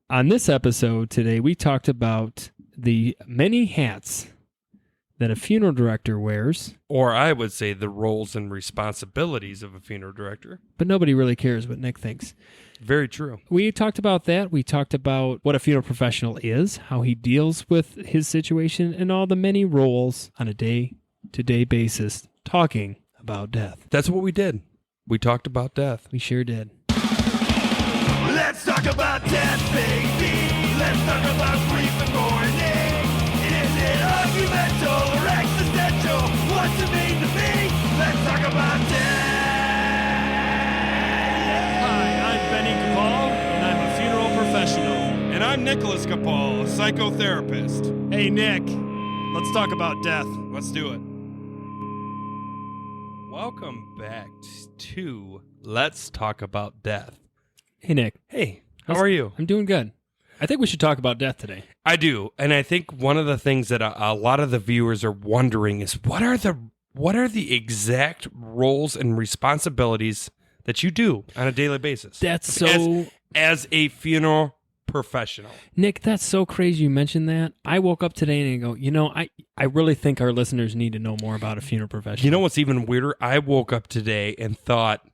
On this episode today, we talked about the many hats that a funeral director wears, Or I would say the roles and responsibilities of a funeral director. but nobody really cares what Nick thinks. Very true. We talked about that. We talked about what a funeral professional is, how he deals with his situation, and all the many roles on a day-to-day basis, talking about death. That's what we did. We talked about death. We sure did. Let's talk about death, baby. Let's talk about grief and mourning. Is it argumental or existential? What's it mean to me? Let's talk about death. Hi, I'm Benny Capal, and I'm a funeral professional. And I'm Nicholas Capal, a psychotherapist. Hey, Nick, let's talk about death. Let's do it. Welcome back to Let's Talk About Death. Hey, Nick. Hey, how are you? I'm doing good. I think we should talk about death today. I do, and I think one of the things that a lot of the viewers are wondering is what are the exact roles and responsibilities that you do on a daily basis? That's so... as a funeral professional. Nick, that's so crazy you mentioned that. I woke up today and I go, I really think our listeners need to know more about a funeral professional. You know what's even weirder? I woke up today and thought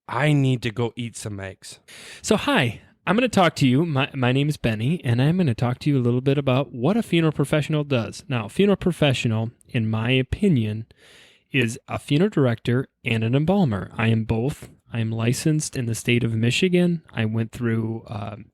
I need to go eat some eggs. So, hi, I'm going to talk to you. My name is Benny, and I'm going to talk to you a little bit about what a funeral professional does. Now, a funeral professional, in my opinion, is a funeral director and an embalmer. I am both. I am licensed in the state of Michigan. I went through...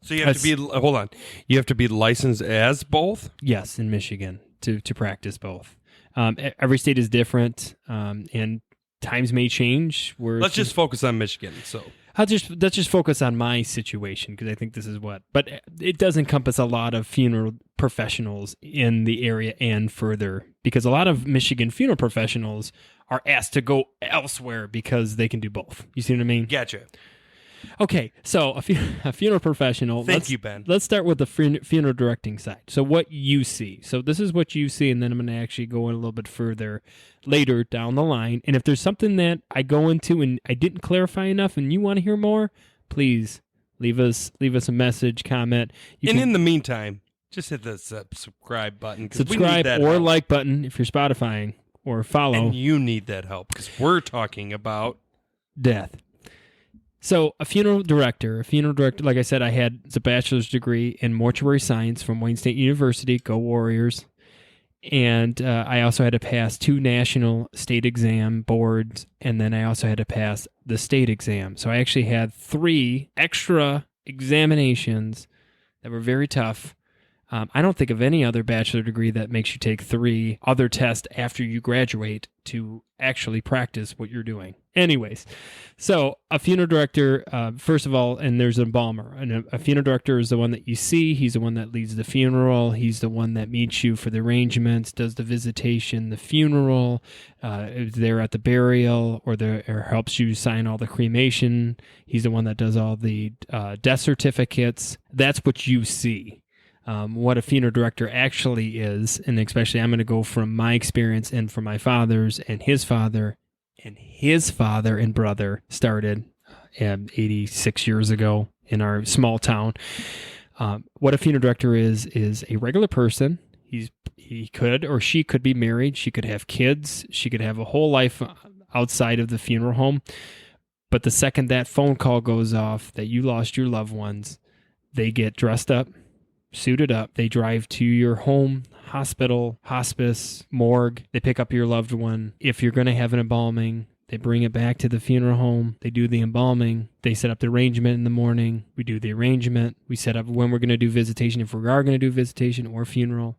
So you have to be, hold on, you have to be licensed as both? Yes, in Michigan to practice both. Every state is different, and times may change. Let's just focus on Michigan. So let's just focus on my situation because I think this is but it does encompass a lot of funeral professionals in the area and further, because a lot of Michigan funeral professionals are asked to go elsewhere because they can do both. You see what I mean? Gotcha. Okay, so a funeral professional. Thank you, Ben. Let's start with the funeral directing side. So what you see. So this is what you see, and then I'm going to actually go in a little bit further later down the line. And if there's something that I go into and I didn't clarify enough and you want to hear more, please leave us a message, comment. In the meantime, just hit the subscribe button. Subscribe or help. like button if you're Spotifying, or follow. And you need that help because we're talking about death. So a funeral director, like I said, I had a bachelor's degree in mortuary science from Wayne State University, go Warriors. And I also had to pass 2 national state exam boards, and then I also had to pass the state exam. So I actually had 3 extra examinations that were very tough. I don't think of any other bachelor degree that makes you take 3 other tests after you graduate to actually practice what you're doing. Anyways, so a funeral director, first of all, and there's an embalmer. And a funeral director is the one that you see. He's the one that leads the funeral. He's the one that meets you for the arrangements, does the visitation, the funeral, is there at the burial, or helps you sign all the cremation. He's the one that does all the death certificates. That's what you see. What a funeral director actually is, and especially I'm going to go from my experience and from my father's and his father and brother started 86 years ago in our small town. What a funeral director is a regular person. He could or she could be married. She could have kids. She could have a whole life outside of the funeral home. But the second that phone call goes off that you lost your loved ones, they get dressed up, suited up. They drive to your home, hospital, hospice, morgue. They pick up your loved one. If you're going to have an embalming, they bring it back to the funeral home. They do the embalming. They set up the arrangement in the morning. We do the arrangement. We set up when we're going to do visitation, if we are going to do visitation or funeral.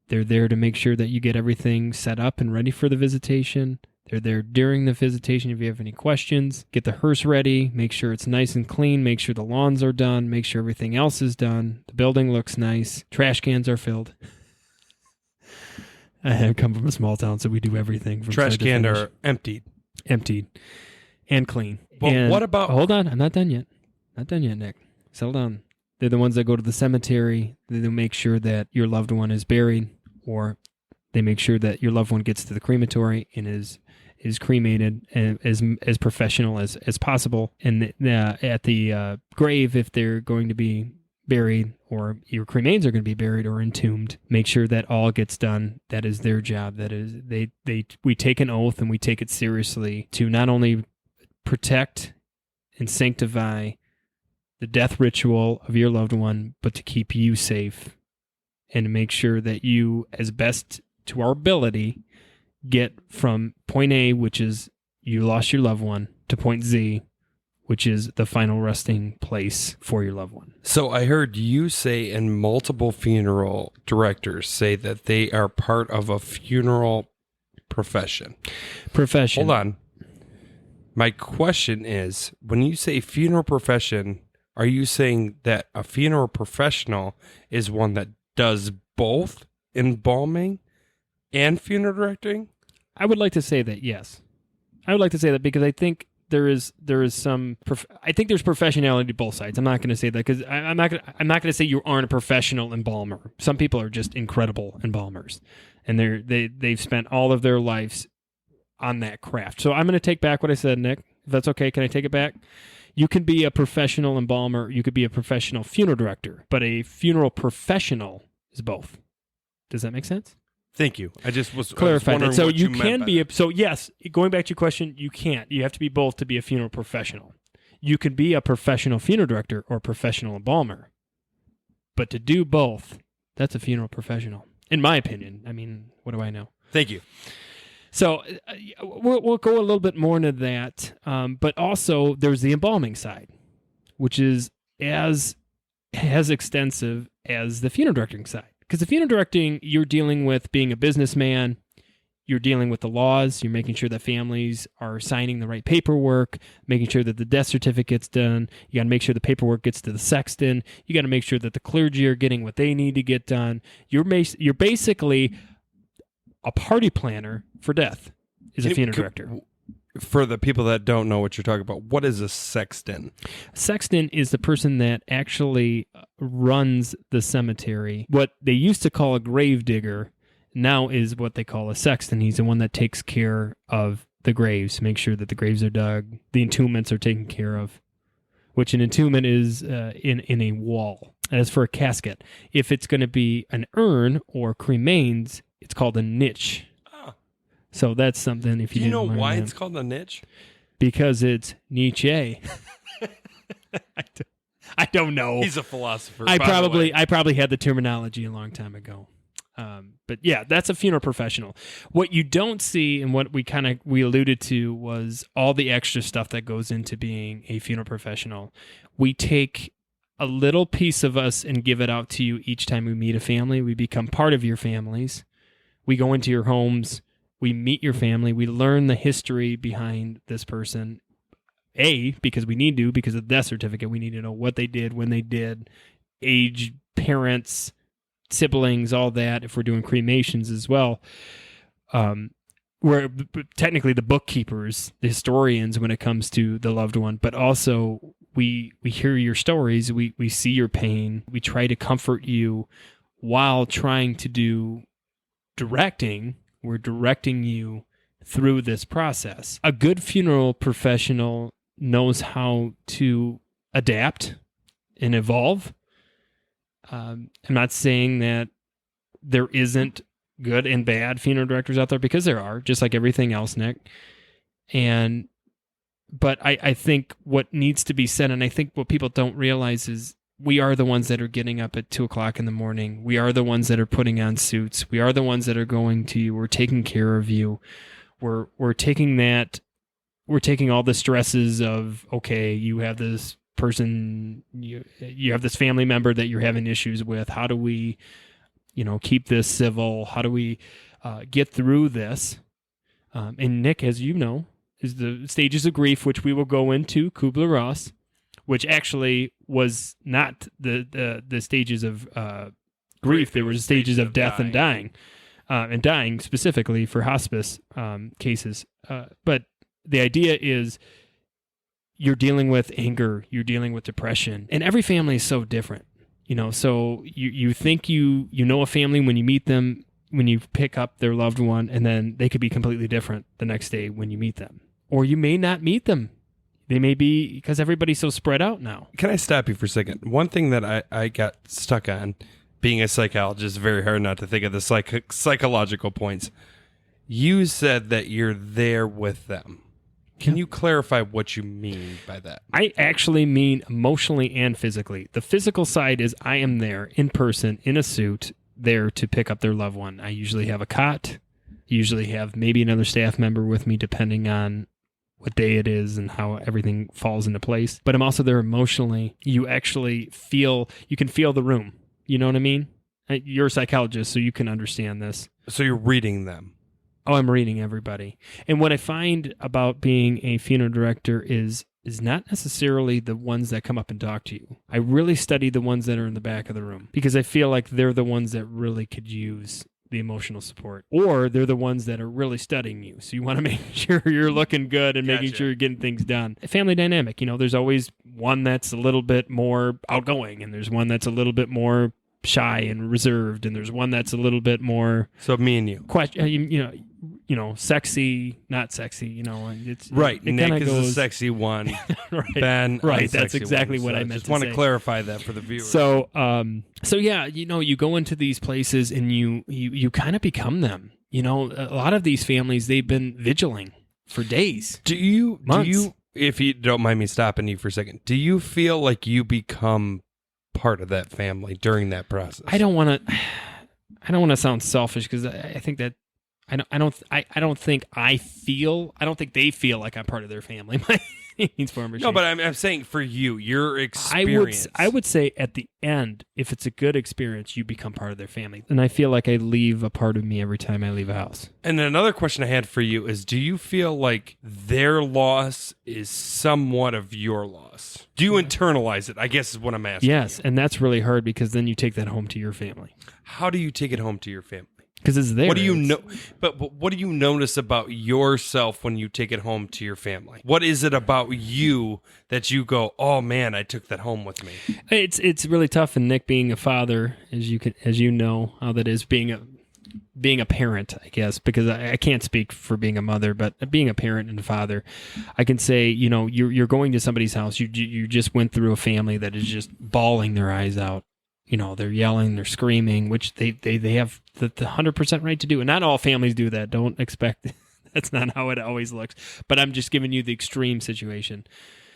They're there to make sure that you get everything set up and ready for the visitation. They're there during the visitation if you have any questions. Get the hearse ready. Make sure it's nice and clean. Make sure the lawns are done. Make sure everything else is done. The building looks nice. Trash cans are filled. I come from a small town, so we do everything from trash start to cans finish. are emptied and clean. But And what about... Hold on. I'm not done yet. Not done yet, Nick. Settle down. They're the ones that go to the cemetery. They make sure that your loved one is buried, or they make sure that your loved one gets to the crematory and is cremated as professional as possible. And at the grave, if they're going to be buried, or your cremains are going to be buried or entombed. Make sure that all gets done. That is their job. That is we take an oath and we take it seriously to not only protect and sanctify the death ritual of your loved one, but to keep you safe and to make sure that you, as best to our ability, get from point A, which is you lost your loved one, to point Z, which is the final resting place for your loved one. So I heard you say, and multiple funeral directors say, that they are part of a funeral profession. Hold on. My question is, when you say funeral profession, are you saying that a funeral professional is one that does both embalming and funeral directing? I would like to say that, yes. I would like to say that because I think there is some. I think there's professionality to both sides. I'm not going to say that because I'm not going to say you aren't a professional embalmer. Some people are just incredible embalmers, and they've spent all of their lives on that craft. So I'm going to take back what I said, Nick. If that's okay, can I take it back? You can be a professional embalmer. You could be a professional funeral director, but a funeral professional is both. Does that make sense? Thank you. I just was clarified that. So what you meant can by be that. so yes, going back to your question, you can't. You have to be both to be a funeral professional. You could be a professional funeral director or professional embalmer. But to do both, that's a funeral professional. In my opinion. I mean, what do I know? Thank you. So we'll go a little bit more into that. But also there's the embalming side, which is as extensive as the funeral directing side. Because the funeral directing, you're dealing with being a businessman, you're dealing with the laws, you're making sure that families are signing the right paperwork, making sure that the death certificate's done, you got to make sure the paperwork gets to the sexton, you got to make sure that the clergy are getting what they need to get done. You're basically a party planner for death, is a funeral director. For the people that don't know what you're talking about, what is a sexton? Sexton is the person that actually runs the cemetery. What they used to call a grave digger now is what they call a sexton. He's the one that takes care of the graves, make sure that the graves are dug, the entombments are taken care of, which an entombment is in a wall. As for a casket, if it's going to be an urn or cremains, it's called a niche. So that's something if you Do you know didn't learn why that. it's called a niche? Because it's Nietzsche. I don't know. He's a philosopher. I by the probably way. had the terminology a long time ago. But yeah, that's a funeral professional. What you don't see and what we alluded to was all the extra stuff that goes into being a funeral professional. We take a little piece of us and give it out to you each time we meet a family. We become part of your families. We go into your homes. We meet your family. We learn the history behind this person. Because we need to, because of the death certificate, we need to know what they did, when they did, age, parents, siblings, all that, if we're doing cremations as well. We're technically the bookkeepers, the historians when it comes to the loved one, but also we hear your stories, we see your pain, we try to comfort you while trying to do directing. We're directing you through this process. A good funeral professional knows how to adapt and evolve. I'm not saying that there isn't good and bad funeral directors out there, because there are, just like everything else, Nick. But I think what needs to be said, and I think what people don't realize, is we are the ones that are getting up at 2:00 in the morning. We are the ones that are putting on suits. We are the ones that are going to you. We're taking care of you. We're taking that. We're taking all the stresses of, okay, you have this person, you have this family member that you're having issues with. How do we, keep this civil? How do we get through this? And Nick, as you know, is the stages of grief, which we will go into, Kubler-Ross, which actually was not the stages of grief. There were stages of death and dying, and dying specifically for hospice cases. But the idea is you're dealing with anger, you're dealing with depression, and every family is so different. So you think you know a family when you meet them, when you pick up their loved one, and then they could be completely different the next day when you meet them. Or you may not meet them. They may be because everybody's so spread out now. Can I stop you for a second? One thing that I got stuck on, being a psychologist, very hard not to think of the psychological points. You said that you're there with them. Can you clarify what you mean by that? I actually mean emotionally and physically. The physical side is I am there in person, in a suit, there to pick up their loved one. I usually have a cot, usually have maybe another staff member with me depending on what day it is and how everything falls into place. But I'm also there emotionally. You actually you can feel the room. You know what I mean? You're a psychologist, so you can understand this. So you're reading them. Oh, I'm reading everybody. And what I find about being a funeral director is not necessarily the ones that come up and talk to you. I really study the ones that are in the back of the room because I feel like they're the ones that really could use the emotional support, or they're the ones that are really studying you. So you want to make sure you're looking good and making sure you're getting things done. A family dynamic, there's always one that's a little bit more outgoing, and there's one that's a little bit more shy and reserved, and there's one that's a little bit more. So me and you. Sexy, not sexy. It's right. It Nick is the sexy one. Right. Ben, right. That's exactly what I meant. Just want to clarify that for the viewers. So, yeah, you go into these places and you kind of become them. A lot of these families, they've been vigiling for days. Months. If you don't mind me stopping you for a second, do you feel like you become part of that family during that process? I don't want to sound selfish because I think that I don't think they feel like I'm part of their family. No, but I'm saying for you, your experience. I would say at the end, if it's a good experience, you become part of their family. And I feel like I leave a part of me every time I leave a house. And another question I had for you is, do you feel like their loss is somewhat of your loss? Do you internalize it? I guess is what I'm asking. Yes, and that's really hard because then you take that home to your family. How do you take it home to your family? Because it's there. What do you know? But what do you notice about yourself when you take it home to your family? What is it about you that you go, oh man, I took that home with me? It's really tough. And Nick, being a father, as you know how that is, being a parent, I guess, because I can't speak for being a mother, but being a parent and a father, I can say, you're going to somebody's house. You just went through a family that is just bawling their eyes out. They're yelling, they're screaming, which they have the 100% right to do. And not all families do that. Don't expect that's not how it always looks. But I'm just giving you the extreme situation.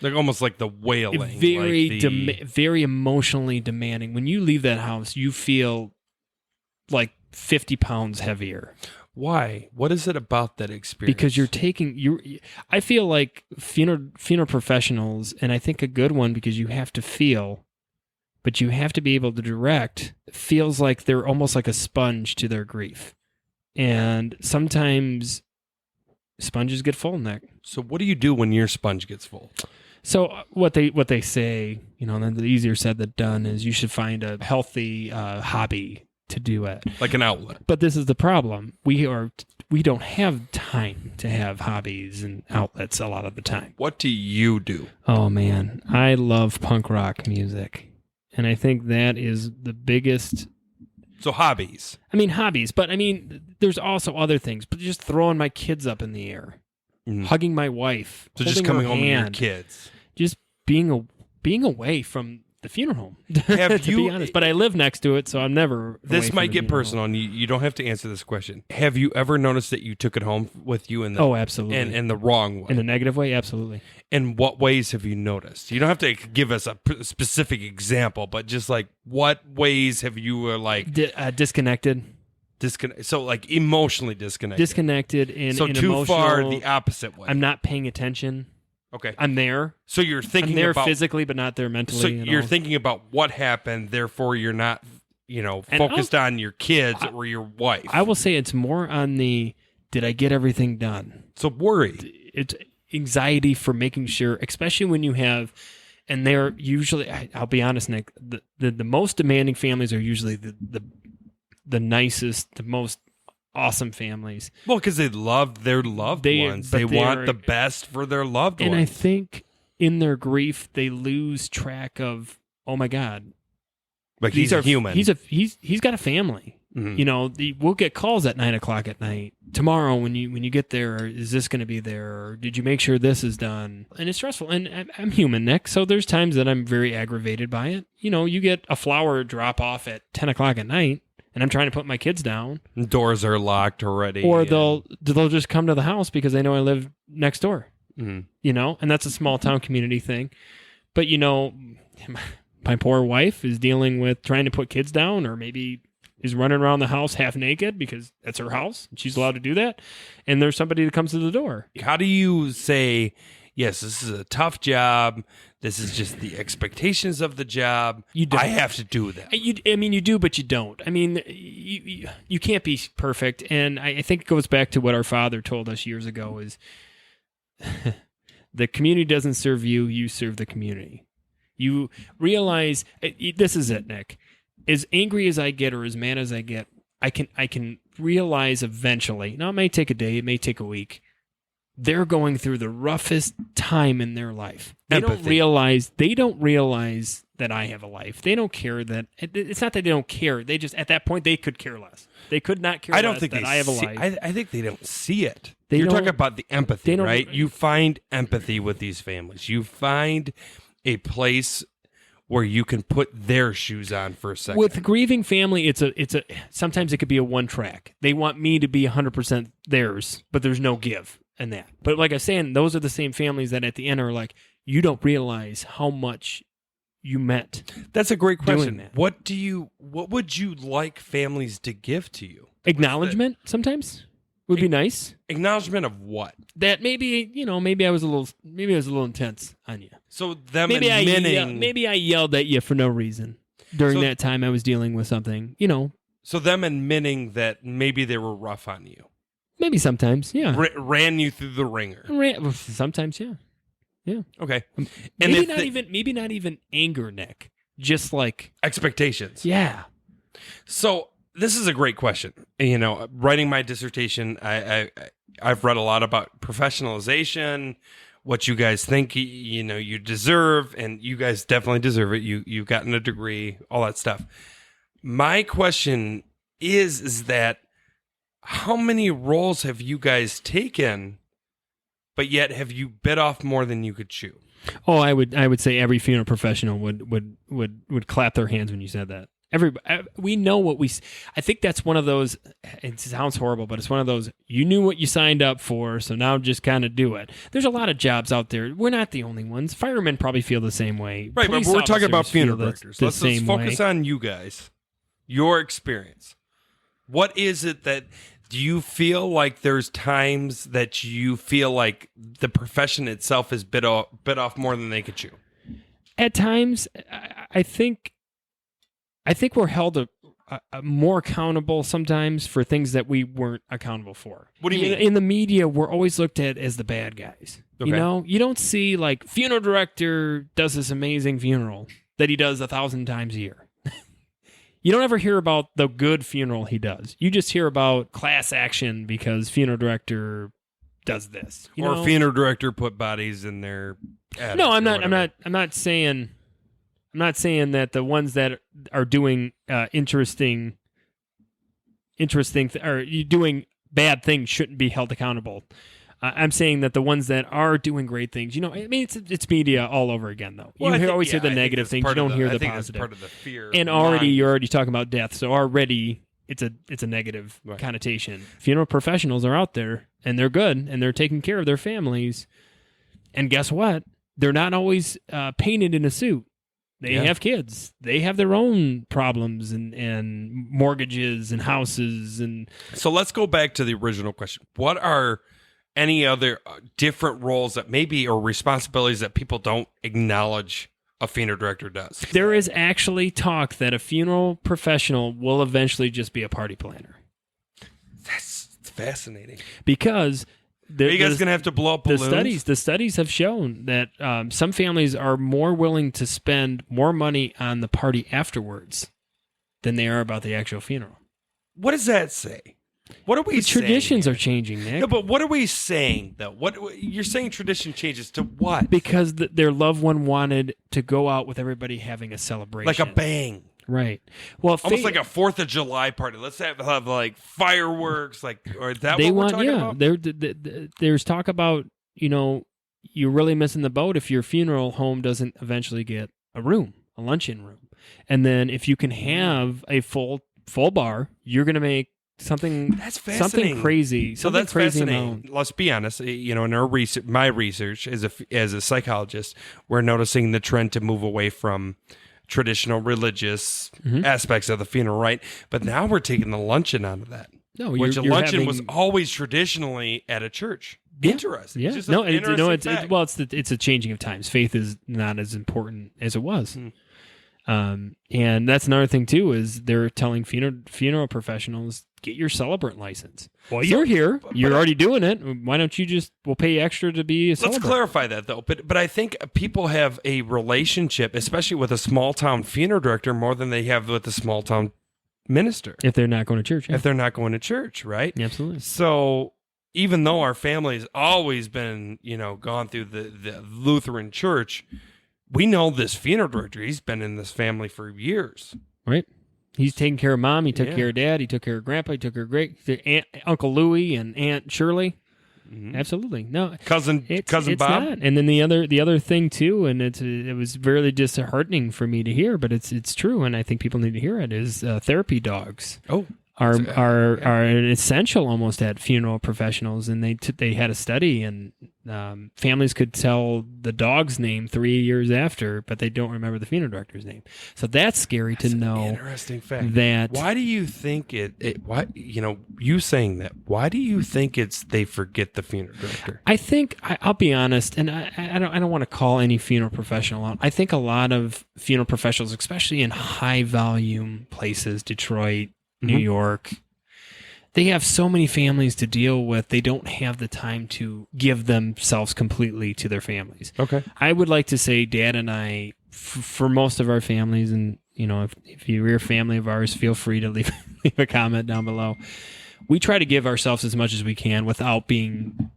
Like almost like the wailing. Very emotionally demanding. When you leave that house, you feel like 50 pounds heavier. Why? What is it about that experience? Because I feel like funeral professionals, and I think a good one because you have to feel, but you have to be able to direct, feels like they're almost like a sponge to their grief. And sometimes sponges get full, Nick. So what do you do when your sponge gets full? So what they say, and the easier said than done, is you should find a healthy hobby to do it. Like an outlet. But this is the problem. We don't have time to have hobbies and outlets a lot of the time. What do you do? Oh man, I love punk rock music. And I think that is the biggest. So hobbies. Hobbies, but there's also other things. But just throwing my kids up in the air, hugging my wife, so just coming home to your kids, just being away from the funeral home. To be honest, but I live next to it, so I'm never. This might get personal, and you don't have to answer this question. Have you ever noticed that you took it home with you in the absolutely and the wrong way, in a negative way? Absolutely. In what ways have you noticed? You don't have to give us a specific example, but just like what ways have you disconnected? So like emotionally disconnected. Disconnected in so in too emotional, far the opposite way. I'm not paying attention. Okay. I'm there. So you're thinking I'm there about physically, but not there mentally. So you're thinking about what happened. Therefore, you're not, focused on your kids or your wife. I will say it's more on the did I get everything done? So worry. It's anxiety for making sure, especially when you have, and they're usually. I'll be honest, Nick. The most demanding families are usually the nicest, the most awesome families. Well, because they love their loved ones. They want the best for their loved ones. And I think in their grief, they lose track of, oh my God. Like he's a human. He's got a family. You know, we'll get calls at 9:00 at night. Tomorrow, when you get there, is this going to be there? Or did you make sure this is done? And it's stressful. And I'm human, Nick. So there's times that I'm very aggravated by it. You know, you get a flower drop off at 10:00 at night, and I'm trying to put my kids down. Doors are locked already. Or they'll just come to the house because they know I live next door. You know, and that's a small town community thing. But you know, my poor wife is dealing with trying to put kids down, or maybe is running around the house half naked because that's her house. She's allowed to do that. And there's somebody that comes to the door. How do you say, yes, this is a tough job. This is just the expectations of the job. I have to do that. I mean, you do, but you don't. I mean, you can't be perfect. And I think it goes back to what our father told us years ago is the community doesn't serve you, you serve the community. You realize, this is it, Nick. As angry as I get or as mad as I get, I can realize eventually, now it may take a day, it may take a week, they're going through the roughest time in their life. They don't realize that I have a life. They don't care that, it's not that they don't care, they just, at that point, they could care less. They could not care less that I have a life. I think they don't see it. You're talking about the empathy, right? You find empathy with these families. You find a place where you can put their shoes on for a second. With grieving family, it's a sometimes it could be a one track. They want me to be 100% theirs, but there's no give in that. But like I was saying, those are the same families that at the end are like, you don't realize how much you meant. That's a great question. What would you like families to give to you? Acknowledgement sometimes would be nice. Acknowledgement of what? That maybe I was a little intense on you. So them admitting, maybe I yelled at you for no reason during that time I was dealing with something, you know. So them admitting that maybe they were rough on you. Maybe sometimes, yeah. Ran you through the ringer. Sometimes, yeah. Yeah. Okay. And maybe not even anger, Nick. Just like expectations. Yeah. So this is a great question. You know, writing my dissertation, I've read a lot about professionalization, what you guys think you deserve, and you guys definitely deserve it. You've gotten a degree, all that stuff. My question is that how many roles have you guys taken, but yet have you bit off more than you could chew? Oh, I would say every funeral professional would clap their hands when you said that. We know what I think that's one of those, it sounds horrible, but it's one of those, you knew what you signed up for, so now just kind of do it. There's a lot of jobs out there. We're not the only ones. Firemen probably feel the same way. Right, but we're talking about funeral directors. Let's focus on you guys, your experience. What is it that, do you feel like there's times that you feel like the profession itself is bit off more than they could chew? At times, I think we're held more accountable sometimes for things that we weren't accountable for. What do you mean? In the media, we're always looked at as the bad guys. Okay. You know, you don't see like funeral director does this amazing funeral that he does 1,000 times a year. You don't ever hear about the good funeral he does. You just hear about class action because funeral director does this. Or funeral director put bodies in their attic. No, I'm not saying that the ones that are doing interesting or doing bad things shouldn't be held accountable. I'm saying that the ones that are doing great things, you know, I mean, it's media all over again, though. Well, you always hear the negative things. You don't hear the positive. Part of the fear. And you're already talking about death, so already it's a negative connotation. Funeral professionals are out there, and they're good, and they're taking care of their families. And guess what? They're not always painted in a suit. They have kids. They have their own problems and mortgages and houses. And so let's go back to the original question. What are any other different roles that maybe or responsibilities that people don't acknowledge a funeral director does? There is actually talk that a funeral professional will eventually just be a party planner. That's fascinating. Because are you guys going to have to blow up balloons? The studies have shown that some families are more willing to spend more money on the party afterwards than they are about the actual funeral. What does that say? What are we saying? Traditions are changing, Nick. No, but what are we saying, though? What you're saying tradition changes to what? Because their loved one wanted to go out with everybody having a celebration. Like a bang. Right. Well, almost like a 4th of July party. Let's have like fireworks, like, or is that they what want. we're talking Yeah, about? there's talk about, you know, you're really missing the boat if your funeral home doesn't eventually get a luncheon room, and then if you can have a full bar, you're going to make something That's fascinating. something crazy. So something that's crazy fascinating. amount. Let's be honest. You know, in our my research as a psychologist, we're noticing the trend to move away from traditional religious aspects of the funeral, right? But now we're taking the luncheon out of that. No, Which a you're luncheon having- was always traditionally at a church. Yeah. Interesting. Yeah, It's just no, an interesting fact. it's a changing of times. Faith is not as important as it was, and that's another thing too. Is they're telling funeral professionals, get your celebrant license. Well, you're here, you're already doing it. Why don't you we'll pay you extra to be a celebrant? Let's clarify that though. But I think people have a relationship, especially with a small town funeral director, more than they have with a small town minister. If they're not going to church, yeah. If they're not going to church, right? Yeah, absolutely. So even though our family's always been, gone through the Lutheran church, we know this funeral director. He's been in this family for years. Right. He's taking care of Mom. He took Yeah. care of Dad. He took care of Grandpa. He took care of Uncle Louie and Aunt Shirley. Absolutely. No. Cousin It's Bob. not. And then the other thing too, and it was really disheartening for me to hear, but it's true, and I think people need to hear it. Is therapy dogs Oh, are essential almost at funeral professionals, and they had a study, and families could tell the dog's name 3 years after, but they don't remember the funeral director's name. So that's scary to know. interesting fact. That Why do you think you saying that? Why do you think they forget the funeral director? I think I'll be honest, and I don't want to call any funeral professional out. I think a lot of funeral professionals, especially in high volume places, Detroit, New York, they have so many families to deal with. They don't have the time to give themselves completely to their families. Okay. I would like to say Dad and I, for most of our families, and if you're a family of ours, feel free to leave a comment down below. We try to give ourselves as much as we can without being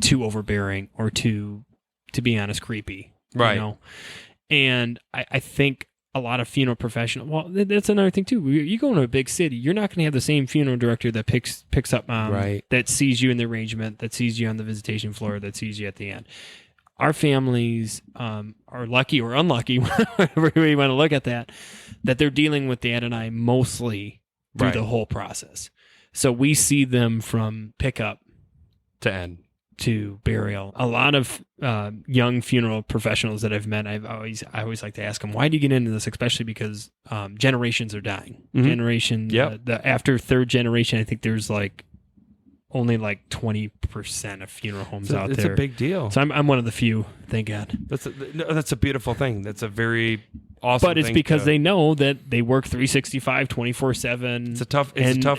too overbearing or to be honest, creepy. Right. And I think a lot of funeral professionals, well, that's another thing too. You go into a big city, you're not going to have the same funeral director that picks up Mom, Right. that sees you in the arrangement, that sees you on the visitation floor, that sees you at the end. Our families are lucky or unlucky, whatever way you want to look at that they're dealing with Dad and I mostly through Right. the whole process. So we see them from pickup To end. to burial. A lot of young funeral professionals that I've met, I always like to ask them, why do you get into this? Especially because generations are dying. Generation, Yep. the after third generation, I think there's only 20% of funeral homes out It's there. a big deal. So I'm one of the few, thank God. That's a beautiful thing. That's a very awesome. But it's thing because to- they know that they work 365, 24/7. It's a tough.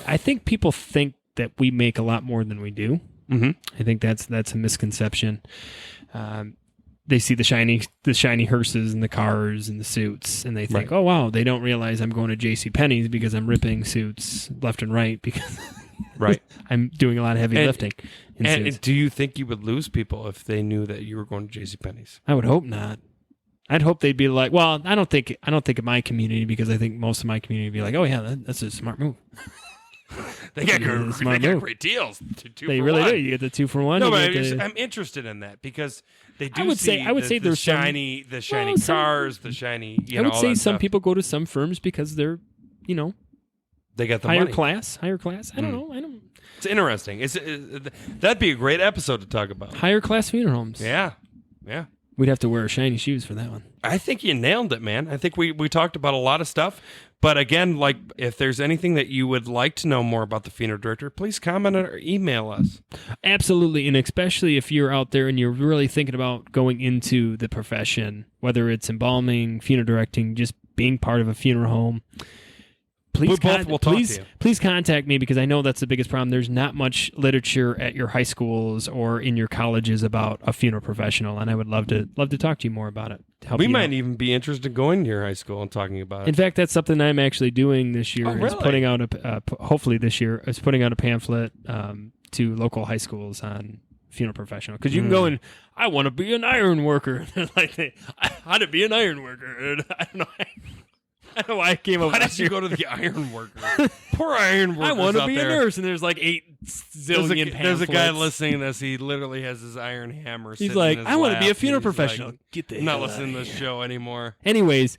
I think people think that we make a lot more than we do. Mhm. I think that's a misconception. They see the shiny hearses and the cars and the suits, and they think, Right. oh wow, they don't realize I'm going to JCPenney's because I'm ripping suits left and right because Right. I'm doing a lot of heavy And- lifting in suits. And do you think you would lose people if they knew that you were going to JCPenney's? I would hope not. I'd hope they'd be like, well, I don't think in my community, because I think most of my community would be like, oh yeah, that's a smart move. They got Yeah, great, smart they got move. great deals. Two They for really one. do. You get the 2-for-1. No, you but get the- I'm interested in that because they do. I would say the there's some- shiny, the shiny some- cars, the shiny. I would all say that some stuff. people go to some firms because they're, they got the higher money. class. I don't know. It's interesting. That'd be a great episode to talk about. Higher class funeral homes. Yeah. We'd have to wear shiny shoes for that one. I think you nailed it, man. I think we talked about a lot of stuff. But again, if there's anything that you would like to know more about the funeral director, please comment or email us. Absolutely. And especially if you're out there and you're really thinking about going into the profession, whether it's embalming, funeral directing, just being part of a funeral home, please, We both will talk to you. please contact me, because I know that's the biggest problem. There's not much literature at your high schools or in your colleges about a funeral professional, and I would love to talk to you more about it. To help We you might out. even be interested in going to your high school and talking about In it. fact, that's something I'm actually doing this year. Oh, Is really? putting out hopefully this year is putting out a pamphlet to local high schools on funeral professional, because you can go and I want to be an iron worker. How to be an iron worker? I don't know. I don't know why I came up. Why did you go to the iron worker? Poor iron workers. I want to out be there. a nurse, and there's like 8 zillion There's a guy pamphlets. listening to this. He literally has his iron hammer. He's sitting like, in his I want to be a lap, funeral and he's professional. like, Get the I'm not hell listening to outta this here. show anymore. Anyways,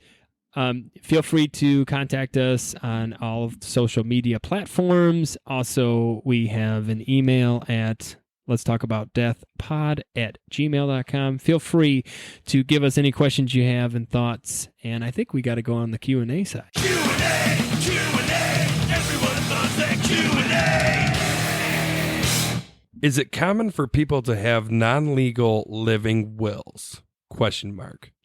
feel free to contact us on all of the social media platforms. Also, we have an email at letstalkaboutdeathpod@gmail.com. Feel free to give us any questions you have and thoughts. And I think we got to go on the Q&A side. Q&A, everyone loves that Q&A. Is it common for people to have non-legal living wills? ?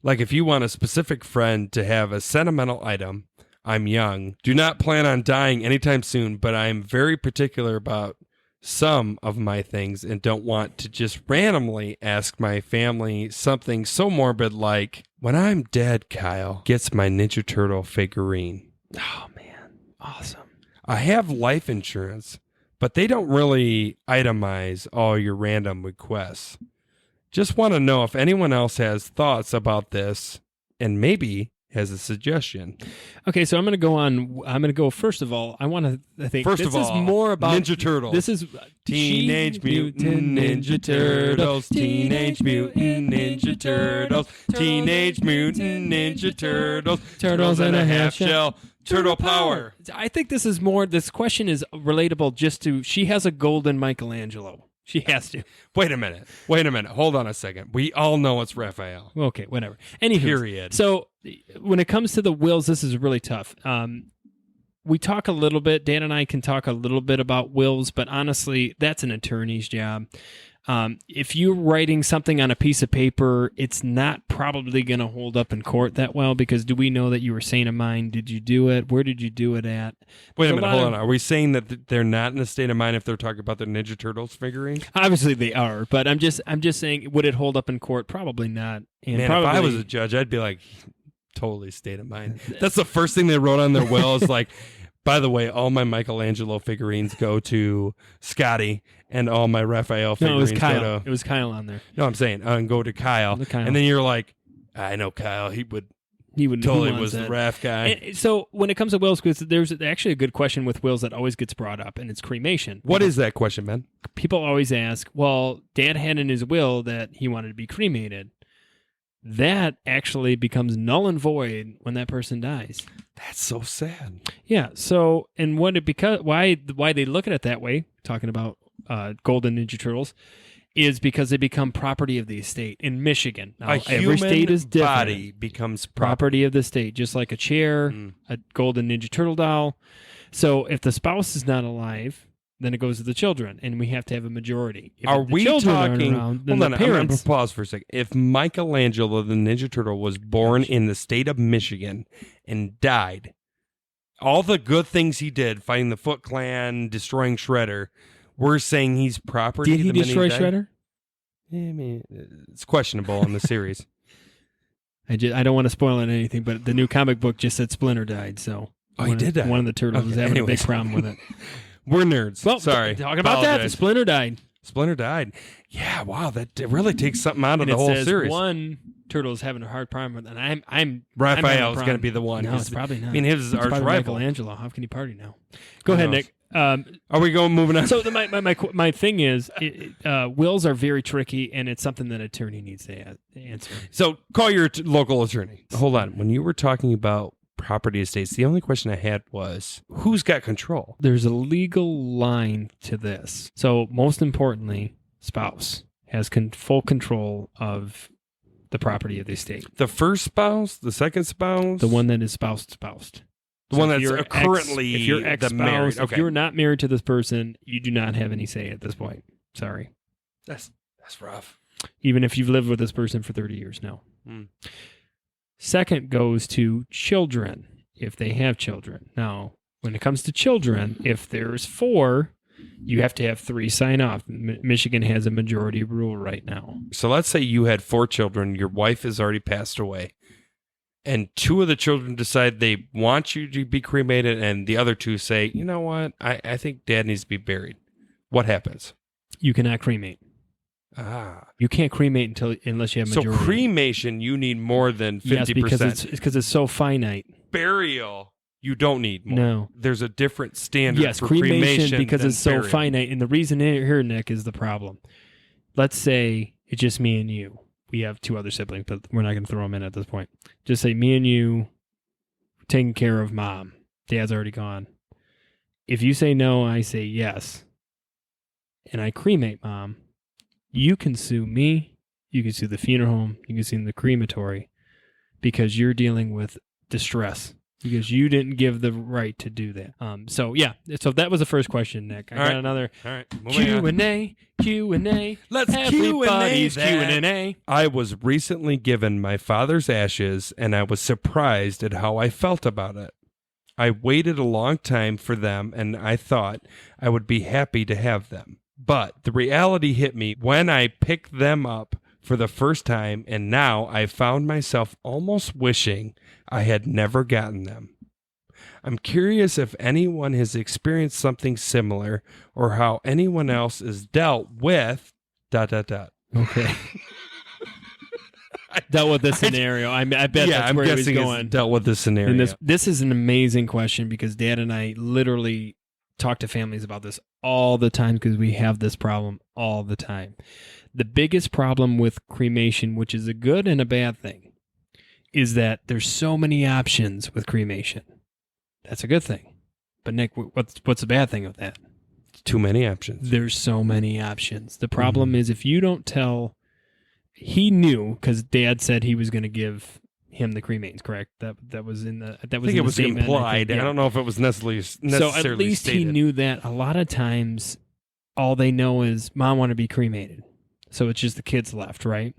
Like if you want a specific friend to have a sentimental item, I'm young, do not plan on dying anytime soon, but I am very particular about some of my things and don't want to just randomly ask my family something so morbid like, when I'm dead, Kyle gets my Ninja Turtle figurine. Oh, man. Awesome. I have life insurance, but they don't really itemize all your random requests. Just want to know if anyone else has thoughts about this and maybe has a suggestion. Okay, so I'm going to go on. I'm going to go first of all. I think First this of is all, more about Ninja Turtles. This is Teenage Mutant Ninja Turtles. Teenage Mutant Ninja Turtles. Teenage Mutant Ninja Turtles. Turtles and a half shell. Turtle power. I think this is more. This question is relatable just to. She has a golden Michelangelo. She has to. Wait a minute. Hold on a second. We all know it's Raphael. Okay, whatever. Anywho, Period. So when it comes to the wills, this is really tough. We talk a little bit. Dan and I can talk a little bit about wills, but honestly, that's an attorney's job. If you're writing something on a piece of paper, it's not probably going to hold up in court that well because do we know that you were sane of mind? Did you do it? Where did you do it at? Wait a There's minute. lot Hold of- on. Are we saying that they're not in a state of mind if they're talking about their Ninja Turtles figurines? Obviously they are, but I'm just saying, would it hold up in court? Probably not. And Man, probably, if I was a judge, I'd be like, totally state of mind. That's the first thing they wrote on their will is like, by the way, all my Michelangelo figurines go to Scotty, and all my Raphael no, figurines it was go Kyle. to... It was Kyle on there. No, I'm saying, go to Kyle. The Kyle. And then you're like, I know Kyle. He would He would totally who wants was the that? Raph guy. And so when it comes to wills, because there's actually a good question with wills that always gets brought up, and it's cremation. What is that question, man? People always ask, well, Dad had in his will that he wanted to be cremated. That actually becomes null and void when that person dies. That's so sad. Yeah. So, and what it because why they look at it that way, talking about Golden Ninja Turtles, is because they become property of the estate in Michigan. Now, A every state is different. body becomes Property of the state, just like a chair, a Golden Ninja Turtle doll. So, if the spouse is not alive, then it goes to the children, and we have to have a majority. If Are the we children aren't talking? around, then Hold on, the I'm going parents. to pause for a second. If Michelangelo, the Ninja Turtle, was born in the state of Michigan and died, all the good things he did, fighting the Foot Clan, destroying Shredder, we're saying he's property. Did he the minute destroy died? Shredder? Yeah, I mean, it's questionable in the series. I don't want to spoil it anything, but the new comic book just said Splinter died. So Oh, he did die. One of the turtles was Okay, having a anyways. big problem with it. We're nerds. Well, sorry. talking about that, Apologize. Splinter died. Splinter died. Yeah, wow, that it really takes something out of And the it whole says series. one turtle is having a hard problem with it. And I'm Raphael's going gonna be the one. No, 'cause, it's probably not. I mean, his It's arch probably rival. Michelangelo. How can he party now? Go Who ahead, knows? Nick. Are we moving on? So my thing is, wills are very tricky, and it's something that an attorney needs to answer. So call your local attorney. Hold on. When you were talking about property estates, the only question I had was who's got control? There's a legal line to this. So most importantly, spouse has full control of the property of the estate. The first spouse, the second spouse, The one that is spoused. the one if that's you're currently if you're the ex-spouse, married. if Okay, you're not married to this person, you do not have any say at this point. Sorry. that's rough. Even if you've lived with this person for 30 years now. Hmm. Second goes to children, if they have children. Now, when it comes to children, if there's 4, you have to have 3 sign off. Michigan has a majority rule right now. So let's say you had 4 children. Your wife has already passed away, and 2 of the children decide they want you to be cremated, and the other 2 say, "You know what? I think Dad needs to be buried." What happens? You cannot cremate. You can't cremate unless you have So majority. cremation, you need more than 50%. Yes, because it's so finite. burial, you don't need more. No. There's a different standard Yes, for cremation because than it's so burial. finite. And the reason here, Nick, is the problem. Let's say it's just me and you. We have 2 other siblings, but we're not going to throw them in at this point. Just say me and you taking care of mom. Dad's already gone. If you say no, I say yes, and I cremate mom, you can sue me, you can sue the funeral home, you can sue the crematory, because you're dealing with distress, because you didn't give the right to do that. So that was the first question, Nick. I got another All right. Q&A. Let's Everybody's Q&A. Q&A. I was recently given my father's ashes, and I was surprised at how I felt about it. I waited a long time for them, and I thought I would be happy to have them. But the reality hit me when I picked them up for the first time, and now I found myself almost wishing I had never gotten them. I'm curious if anyone has experienced something similar or how anyone else is dealt with ... Okay. Dealt with this scenario. I bet that's where he was going. Dealt with this scenario. And this is an amazing question because Dad and I literally talk to families about this all the time because we have this problem all the time. The biggest problem with cremation, which is a good and a bad thing, is that there's so many options with cremation. That's a good thing. But Nick, what's the bad thing of that? Too many options. There's so many options. The problem is if you don't tell... He knew because Dad said he was going to give him the cremains. Correct? That was in the. That was. I think in it the was statement. implied. I don't know if it was necessarily So at least stated. he knew that. A lot of times, all they know is mom want to be cremated, so it's just the kids left. Right?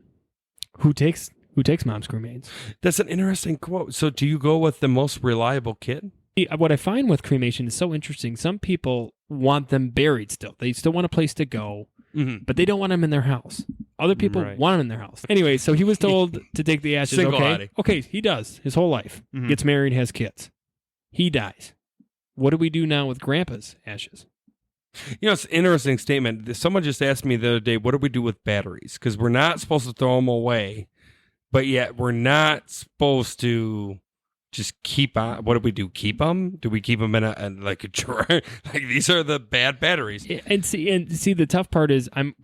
Who takes mom's cremains? That's an interesting quote. So do you go with the most reliable kid? What I find with cremation is so interesting. Some people want them buried still. They still want a place to go, but they don't want them in their house. Other people want them in their house. Anyway, so he was told to take the ashes. Okay, he does his whole life. Gets married, has kids. He dies. What do we do now with Grandpa's ashes? You know, it's an interesting statement. Someone just asked me the other day, what do we do with batteries? Because we're not supposed to throw them away, but yet we're not supposed to just keep on. What do we do? Keep them? Do we keep them in a drawer? Like these are the bad batteries. And see, the tough part is I'm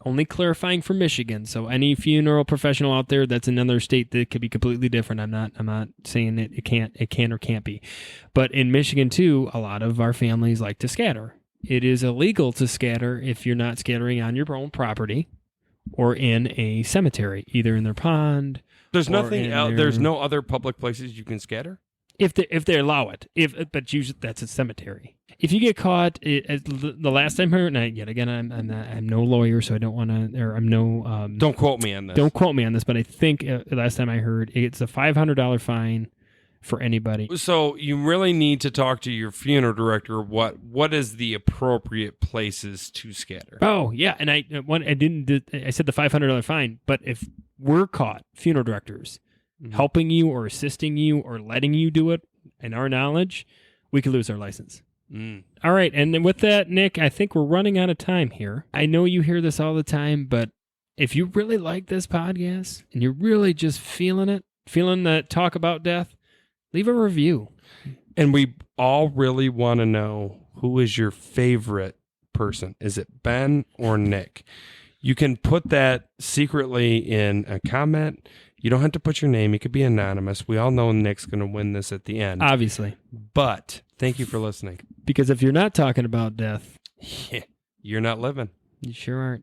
only clarifying for Michigan. So any funeral professional out there, that's another state that could be completely different. I'm not saying it can or can't be, but in Michigan too, a lot of our families like to scatter. It is illegal to scatter if you're not scattering on your own property or in a cemetery, either in their pond. There's nothing else. There's no other public places you can scatter? If they allow it. But usually that's a cemetery. If you get caught, the last time I heard, and yet again, I'm no lawyer, so I don't want to, or I'm no... don't quote me on this. Don't quote me on this, but I think last time I heard, it's a $500 fine for anybody. So you really need to talk to your funeral director. What is the appropriate places to scatter? Oh yeah, and I said the $500 fine, but if we're caught, funeral directors, helping you or assisting you or letting you do it, in our knowledge, we could lose our license. All right, and then with that, Nick, I think we're running out of time here. I know you hear this all the time, but if you really like this podcast and you're really just feeling that talk about death, leave a review. And we all really want to know, who is your favorite person? Is it Ben or Nick? You can put that secretly in a comment. You don't have to put your name. You could be anonymous. We all know Nick's going to win this at the end. Obviously. But thank you for listening. Because if you're not talking about death, you're not living. You sure aren't.